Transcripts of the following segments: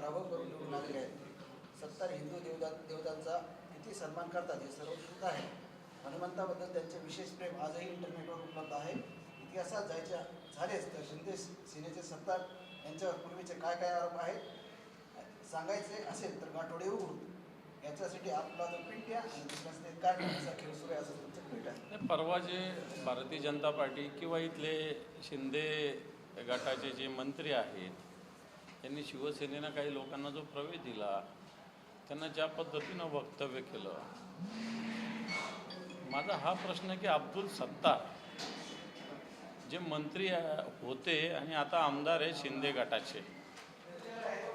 पराभव करून निवडून आलेले आहेत. सत्तार हिंदू देवतांचा किती सन्मान करतात हे सर्वश्रुत आहे. हनुमंताबद्दल त्यांचे विशेष प्रेम आजही इंटरनेटवर उपलब्ध आहे. इतिहासात झालेच तर शिंदे सेनेचे सत्तार यांच्यावर पूर्वीचे काय काय आरोप आहेत सांगायचे असेल तर गाठोडे उघडू. याच्यासाठी आपला जो पिंट आहे आणि दुसऱ्या काय करण्याचा खेळ सुरू आहे असं तुमचं पिंट आहे. परवा जे भारतीय जनता पार्टी किंवा इथले शिंदे गटाचे जे मंत्री आहेत त्यांनी शिवसेनेनं काही लोकांना जो प्रवेश दिला, त्यांना ज्या पद्धतीनं वक्तव्य केलं, माझा हा प्रश्न की अब्दुल सत्तार जे मंत्री होते आणि आता आमदार आहे शिंदे गटाचे,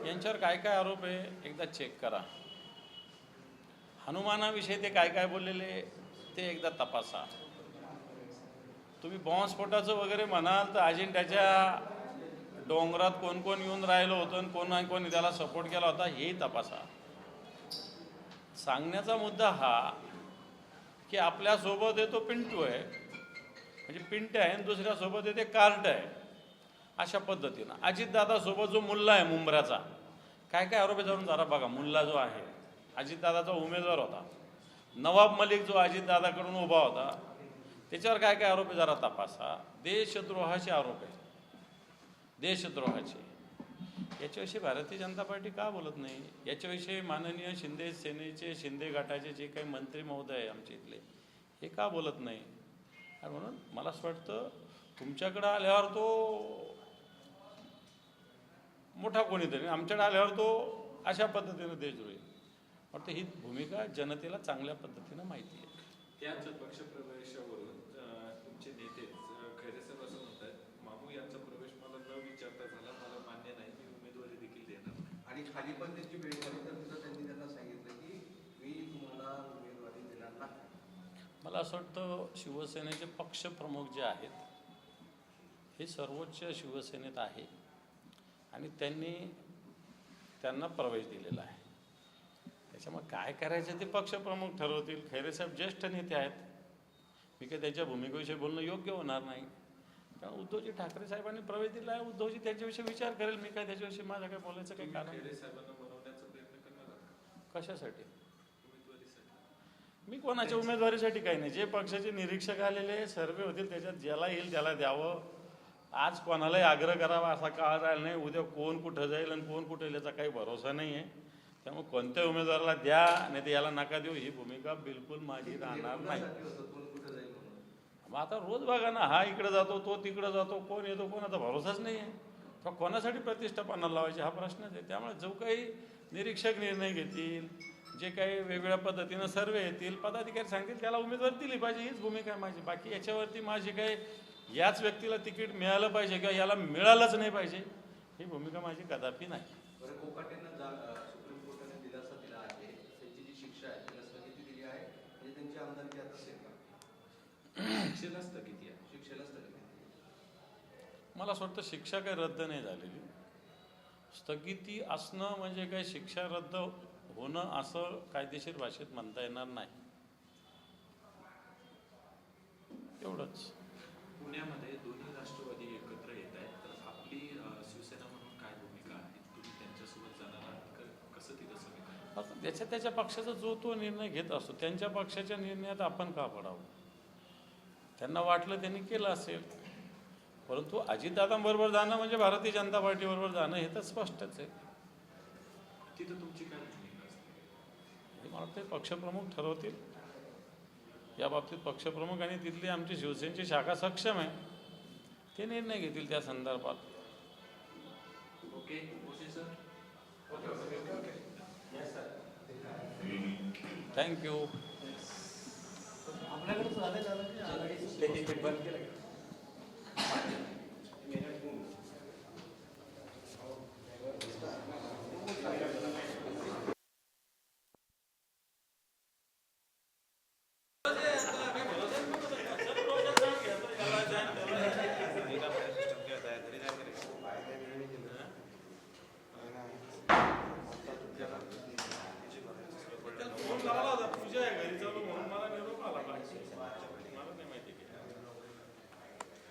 यांच्यावर काय काय आरोप आहे एकदा चेक करा. हनुमानाविषयी ते काय काय बोललेले ते एकदा तपासा. तुम्ही बॉम्बस्फोटाचं वगैरे म्हणाल तर अजिंठ्याच्या डोंगरात कोण कोण येऊन राहिलं होतं आणि कोणी त्याला सपोर्ट केला होता हेही तपासा. सांगण्याचा मुद्दा हा की आपल्यासोबत आहे तो पिंटू आहे, म्हणजे पिंट आहे, आणि दुसऱ्यासोबत आहे ते कार्ट आहे. अशा पद्धतीनं अजितदादासोबत जो मुल्ला आहे मुंब्र्याचा, काय काय आरोप जाऊन जरा बघा. मुल्ला जो आहे अजितदादाचा उमेदवार होता, नवाब मलिक जो अजितदादाकडून उभा होता, त्याच्यावर काय काय आरोप आहे जरा तपासा. देशद्रोहाचे आरोप आहे, देशद्रोहाचे. याच्याविषयी भारतीय जनता पार्टी का बोलत नाही? याच्याविषयी माननीय शिंदे सेनेचे शिंदे गटाचे जे काही मंत्री महोदय आहे आमच्या इथले, हे का बोलत नाही? आणि म्हणून मला असं वाटतं तुमच्याकडं आल्यावर तो मोठा कोणीतरी, आमच्याकडे आल्यावर तो अशा पद्धतीनं देशद्रोही. वाटतं ही भूमिका जनतेला चांगल्या पद्धतीनं माहिती आहे. त्याच पक्षप्रवेशावरून तुमचे नेते खैरे साहेब असं म्हणतात, मामू यांचा प्रवेश मला न विचारता झाला, मला मान्य नाही, मी उमेदवारी देखील देणार नाही. आणि खाली पण त्यांची वेळ झाली तर तिथं त्यांनी त्यांना सांगितलं की मी तुम्हाला उमेदवारी देणार नाही. मला असं वाटतं शिवसेनेचे पक्षप्रमुख जे आहेत हे सर्वोच्च शिवसेनेत आहे आणि त्यांना प्रवेश दिलेला आहे. त्याच्यामुळे काय करायचं ते पक्षप्रमुख ठरवतील. खैरेसाहेब ज्येष्ठ नेते आहेत, मी काही त्यांच्या भूमिकेविषयी बोलणं योग्य होणार नाही. कारण उद्धवजी ठाकरे साहेबांनी प्रवेश दिला आहे, उद्धवजी त्यांच्याविषयी विचार करेल. मी काय त्याच्याविषयी माझं काय बोलायचं काही कारण खैरे साहेबांना बनवण्याचा प्रयत्न करणार आहात? कशासाठी? उमेदवारीसाठी. मी कोणाच्या उमेदवारीसाठी काही नाही. जे पक्षाचे निरीक्षक आलेले सर्वे होतील त्याच्यात ज्याला येईल त्याला द्यावं. आज कोणालाही आग्रह करावा असा काळ राहिला नाही. उद्या कोण कुठं जाईल आणि कोण कुठं येईल याचा काही भरोसा नाही आहे. त्यामुळे कोणत्या उमेदवाराला द्या नाही तर याला नका देऊ ही भूमिका बिलकुल माझी राहणार नाही. मग आता रोज बघा ना, हा इकडे जातो तो तिकडे जातो, कोण येतो कोणाचा भरोसाच नाही आहे. तर कोणासाठी प्रतिष्ठा पणाला लावायची हा प्रश्नच आहे. त्यामुळे जो काही निरीक्षक निर्णय घेतील, जे काही वेगवेगळ्या पद्धतीनं सर्वे येतील, पदाधिकारी सांगतील त्याला उमेदवारी दिली पाहिजे, हीच भूमिका आहे माझी. बाकी याच्यावरती माझी काही याच व्यक्तीला तिकीट मिळालं पाहिजे किंवा याला मिळालंच नाही पाहिजे ही भूमिका माझी कदापि नाही. बरं, कोकाटेंना सुप्रीम कोर्टाने दिलासा दिला आहे, त्यांची जी शिक्षा आहे त्याला स्थगिती दिली आहे, म्हणजे त्यांची आमदारकी आता सेफ आहे. शिक्षेला स्थगिती आहे. शिक्षेला स्थगिती. मला असं वाटतं शिक्षा काही रद्द नाही झालेली. स्थगिती असणं म्हणजे काही शिक्षा रद्द होणं असं कायदेशीर भाषेत म्हणता येणार नाही. एवढंच. पुण्यामध्ये दोन्ही राष्ट्रवादी एकत्र येत आहेत, तर आपली शिवसेना म्हणून काय भूमिका आहे? तुम्ही त्यांच्यासोबत जाणार आहात, कसं तिथं समीकरण? आता त्याच्या पक्षाचा जो तो निर्णय घेत असतो, त्यांच्या पक्षाच्या निर्णयात आपण का पडावं? त्यांना वाटलं त्यांनी केलं असेल. परंतु अजितदादांबरोबर जाणं म्हणजे भारतीय जनता पार्टीबरोबर जाणं हे तर स्पष्टच आहे. तिथं तुमची काय भूमिका असते? मला वाटतं पक्षप्रमुख ठरवतील. या बाबतीत पक्षप्रमुख आणि तिथली आमची शिवसेनेची शाखा सक्षम आहे, ते निर्णय घेतील त्या संदर्भात. Okay sir. थँक्यू. आपल्याकडे झालं